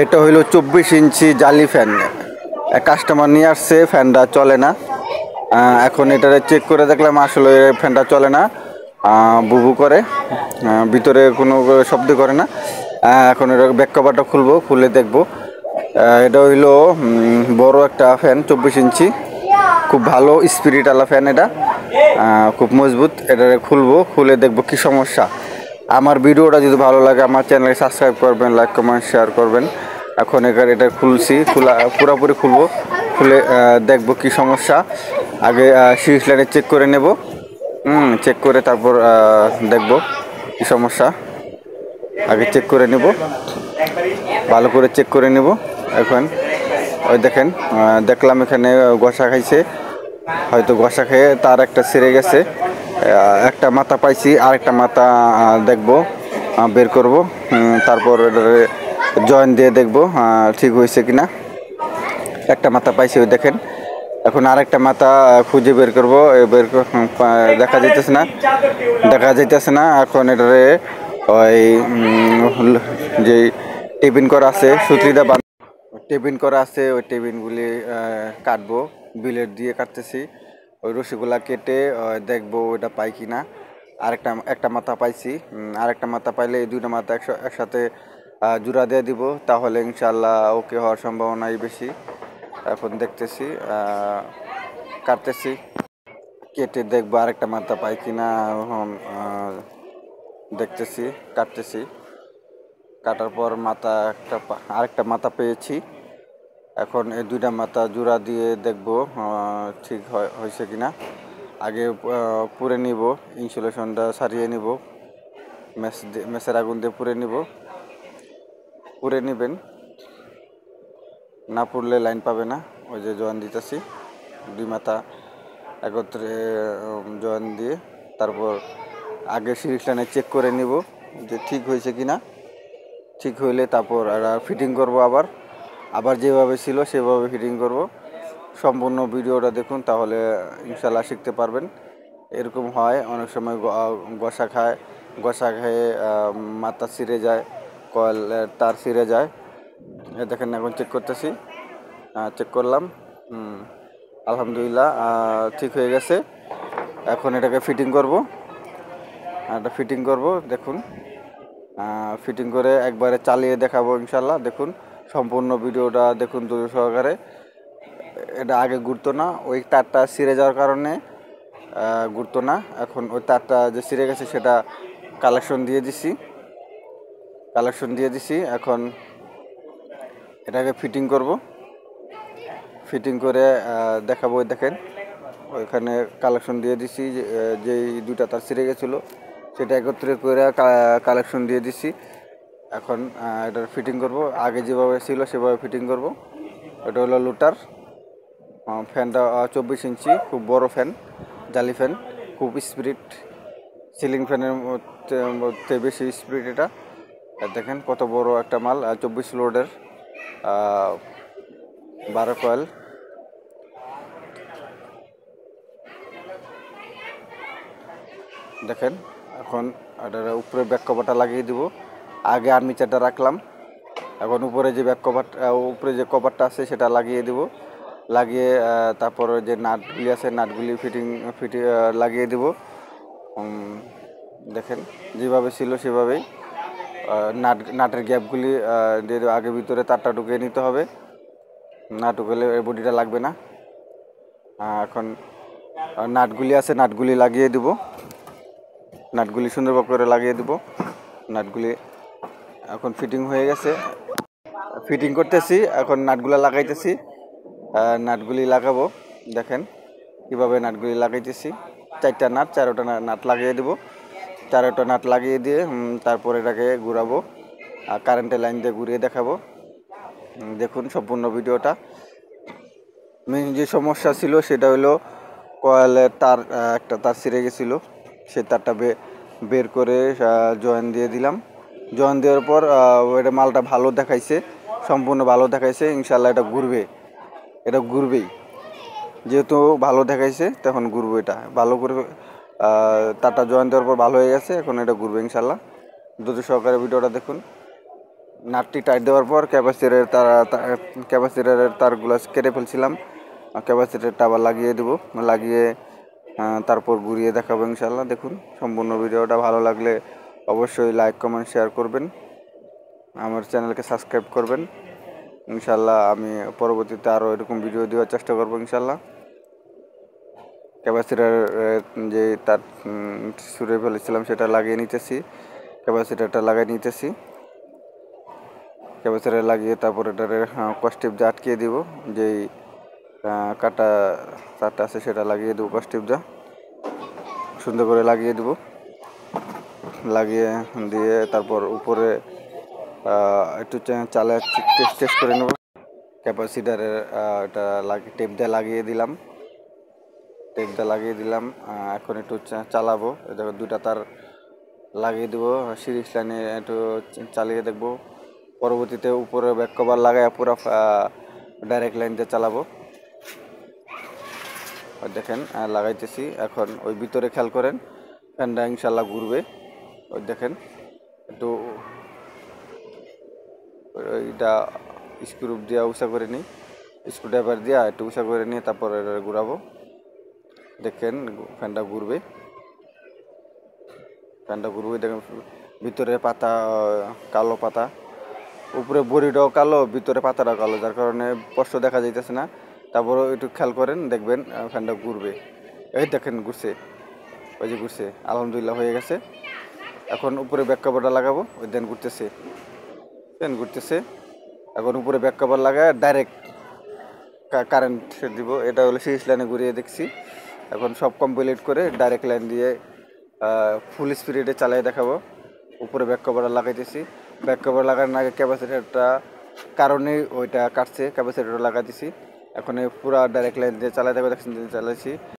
এটা হইল 24 ইঞ্চি জালি ফ্যান। কাস্টমার নিয়ে আসছে, ফ্যানটা চলে না। এখন এটা চেক করে দেখলাম আসলে ফ্যানটা চলে না, বুবু করে, ভিতরে কোনো শব্দ করে না। এখন এটা ব্যাক কভারটা খুলবো, খুলে দেখবো। এটা হইলো বড় একটা ফ্যান, 24 ইঞ্চি, খুব ভালো স্পিরিট আলা ফ্যান। এটা খুব মজবুত। এটা খুলবো, খুলে দেখবো কি সমস্যা। আমার ভিডিওটা যদি ভালো লাগে আমার চ্যানেলে সাবস্ক্রাইব করবেন, লাইক কমেন্ট শেয়ার করবেন। এখন এটা খুলছি, পুরোপুরি খুলবো, খুলে দেখবো কি সমস্যা। আগে সিরিজ লাইনে চেক করে নেব, চেক করে তারপর দেখবো কি সমস্যা। আগে চেক করে নেব, ভালো করে চেক করে নেব। এখন ওই দেখেন, দেখলাম এখানে ঘষা খাইছে, হয়তো ঘষা খেয়ে তার একটা ছিঁড়ে গেছে। একটা মাথা পাইছি, আর একটা মাথা দেখবো, বের করব, তারপর জয়েন দিয়ে দেখবো ঠিক হয়েছে কিনা। একটা মাথা পাইছি, ওই দেখেন। এখন আরেকটা মাথা খুঁজে বের করবো, দেখা যাইতেছে না। এখন এটারে ওই যে টেবিন করা আছে, সুতলিটা টেবিন করা আছে, ওই টেবিনগুলি কাটবো, বিলেট দিয়ে কাটতেছি। ওই রশিগুলা কেটে দেখবো ওইটা পাই কিনা। একটা মাথা পাইছি, আরেকটা মাথা পাইলে এই দুইটা মাথা একসাথে জোড়া দিয়ে দিব, তাহলে ইনশাল্লাহ ওকে হওয়ার সম্ভাবনাই বেশি। এখন দেখতেছি, কাটতেছি, কেটে দেখবো আরেকটা মাথা পাই কিনা। দেখতেছি, কাটতেছি, কাটার পর আরেকটা মাথা পেয়েছি। এখন এই দুইটা মাথা জোড়া দিয়ে দেখবো ঠিক হয়েছে কিনা। আগে পুড়ে নিব, ইনসুলেশনটা সারিয়ে নিব, মেসের আগুন দিয়ে পুড়ে নিব। পুড়ে নিবেন, না পুড়লে লাইন পাবে না। ওই যে জয়েন দিতেছি, দুই মাথা একত্রে জয়েন দিয়ে তারপর আগে সিরিজ লাইনে চেক করে নিব যে ঠিক হয়েছে কিনা। ঠিক হইলে তারপর ফিটিং করব, আবার যেভাবে ছিল সেভাবে ফিটিং করব। সম্পূর্ণ ভিডিওটা দেখুন, তাহলে ইনশাল্লাহ শিখতে পারবেন। এরকম হয় অনেক সময়, ঘষা খেয়ে মাথা ছিঁড়ে যায়, কয়েলের তার ছিঁড়ে যায়। দেখেন এখন চেক করতেছি, চেক করলাম, আলহামদুলিল্লাহ ঠিক হয়ে গেছে। এখন এটাকে ফিটিং করব, দেখুন। ফিটিং করে একবারে চালিয়ে দেখাবো ইনশাল্লাহ। দেখুন সম্পূর্ণ ভিডিওটা দেখুন ধৈর্য সহকারে। এটা আগে ঘুরতো না, ওই তারটা ছিঁড়ে যাওয়ার কারণে ঘুরতো না। এখন ওই তারটা যে ছিঁড়ে গেছে সেটা কালেকশন দিয়ে দিছি। এখন এটাকে ফিটিং করব, ফিটিং করে দেখাবো। দেখেন ওইখানে কালেকশন দিয়ে দিছি, যেই দুইটা তার ছিঁড়ে গেছিলো সেটা একত্রে করে কালেকশন দিয়ে দিছি। এখন এটার ফিটিং করব, আগে যেভাবে ছিল সেভাবে ফিটিং করব। এটা হলো লুটার ফ্যানটা, 24 ইঞ্চি, খুব বড় ফ্যান, জালি ফ্যান, খুব স্পিরিট, সিলিং ফ্যানের মধ্যে বেশি স্পিরিট। এটা দেখেন কত বড় একটা মাল, 24 লোডের, 12 কয়েল। দেখেন এখন এটার উপরে ব্যাক কভারটা লাগিয়ে দিব। আগে আর্মিচারটা রাখলাম, এখন উপরে যে উপরে যে কভারটা আছে সেটা লাগিয়ে দিব। লাগিয়ে তারপরে যে নাটগুলি আছে নাটগুলি লাগিয়ে দিব। দেখেন যেভাবে ছিল সেভাবেই নাটের গ্যাপগুলি দিয়ে দেবো। আগে ভিতরে তারটা ঢুকিয়ে নিতে হবে, না ঢুকলে বডিটা লাগবে না। এখন নাটগুলি আছে, নাটগুলি লাগিয়ে দিব, নাটগুলি সুন্দরভাবে করে লাগিয়ে দিব। নাটগুলি এখন ফিটিং হয়ে গেছে, ফিটিং করতেছি, এখন নাটগুলো লাগাইতেছি। নাটগুলি লাগাবো, দেখেন কীভাবে নাটগুলি লাগাইতেছি। চারটা নাট লাগিয়ে দেবো। 4টা নাট লাগিয়ে দিয়ে তারপর এটাকে ঘুরাবো, কারেন্টের লাইন দিয়ে ঘুরিয়ে দেখাবো। দেখুন সম্পূর্ণ ভিডিওটা। মেন যে সমস্যা ছিল সেটা হলো কয়েলের একটা তার ছিঁড়ে গেছিলো, সে তারটা বের করে জয়েন দিয়ে দিলাম। জয়েন দেওয়ার পর এটা মালটা ভালো দেখাইছে, সম্পূর্ণ ভালো দেখাইছে। ইনশাল্লাহ এটা ঘুরবেই, যেহেতু ভালো দেখাইছে তখন ঘুরবে। এটা ভালো করে তারটা জয়েন দেওয়ার পর ভালো হয়ে গেছে, এখন এটা ঘুরবে ইনশাল্লাহ। ধৈর্য সহকারে ভিডিওটা দেখুন। নাটটি টাইট দেওয়ার পর ক্যাপাসিটারের তারগুলো কেটে ফেলছিলাম। ক্যাপাসিটারটা আবার লাগিয়ে দেবো, লাগিয়ে তারপর ঘুরিয়ে দেখাবো ইনশাল্লাহ। দেখুন সম্পূর্ণ ভিডিওটা ভালো লাগলে অবশ্যই লাইক কমেন্ট শেয়ার করবেন, আমার চ্যানেলকে সাবস্ক্রাইব করবেন। ইনশাল্লাহ আমি পরবর্তীতে আরও এরকম ভিডিও দেওয়ার চেষ্টা করবো ইনশাল্লাহ। ক্যাপাসিটার যে তার ছুঁড়ে ফেলেছিলাম সেটা লাগিয়ে নিতেছি, ক্যাপাসিটারটা লাগিয়ে নিতেছি। ক্যাপাসিটার লাগিয়ে তারপর এটারে কস্টিপ যা আটকিয়ে দিব, যেই কাটা তারটা আছে সেটা লাগিয়ে দেবো, কস্টিপ যা সুন্দর করে লাগিয়ে দেবো। লাগিয়ে দিয়ে তারপর উপরে একটু চালে টেস্ট করে নেব। ক্যাপাসিটারের এটা টেপ দিয়ে লাগিয়ে দিলাম, এখন একটু চালাবো। দেখো দুটা তার লাগিয়ে দেবো, সিরিজ লাইনে একটু চালিয়ে দেখবো। পরবর্তীতে উপরে ব্যাক কভার লাগায় পুরো ডাইরেক্ট লাইন দিয়ে চালাবো। দেখেন লাগাইতেছি, এখন ওই ভিতরে খেয়াল করেন ফ্যানটা ইনশাল্লাহ ঘুরবে। ওই দেখেন একটু ওইটা স্ক্রু দিয়ে উষা করে নিই, স্ক্রুড্রাইভার দিয়ে একটু উষা করে নিয়ে তারপর ঘুরাবো। দেখেন ফ্যানটা ঘুরবে, দেখেন ভিতরে পাতা কালো পাতা, উপরে বড়িটাও কালো, ভিতরে পাতাটাও কালো, যার কারণে স্পষ্ট দেখা যাইতেছে না। তারপরে একটু খেয়াল করেন, দেখবেন ফ্যানটা ঘুরবে। এই দেখেন ঘুরছে, ওই যে ঘুরছে, আলহামদুলিল্লাহ হয়ে গেছে। এখন উপরে ব্যাক কভারটা লাগাবো, ওই দেন ঘুরতেছে, এখন উপরে ব্যাক কভার লাগায় ডাইরেক্ট কারেন্ট দিব। এটা হলো সিরিজ লাইনে ঘুরিয়ে দেখছি। এখন সব কমপ্লিট করে ডাইরেক্ট লাইন দিয়ে ফুল স্পিডে চালিয়ে দেখাবো। উপরে ব্যাক কভারটা লাগাইতেছি, ব্যাক কভার লাগানোর আগে ক্যাপাসিটারটা কারণে ওইটা কাটছে, ক্যাপাসিটারটা লাগাইতেছি। এখন পুরো ডাইরেক্ট লাইন দিয়ে চালাই দেবো, দেখছেন চালাইছি।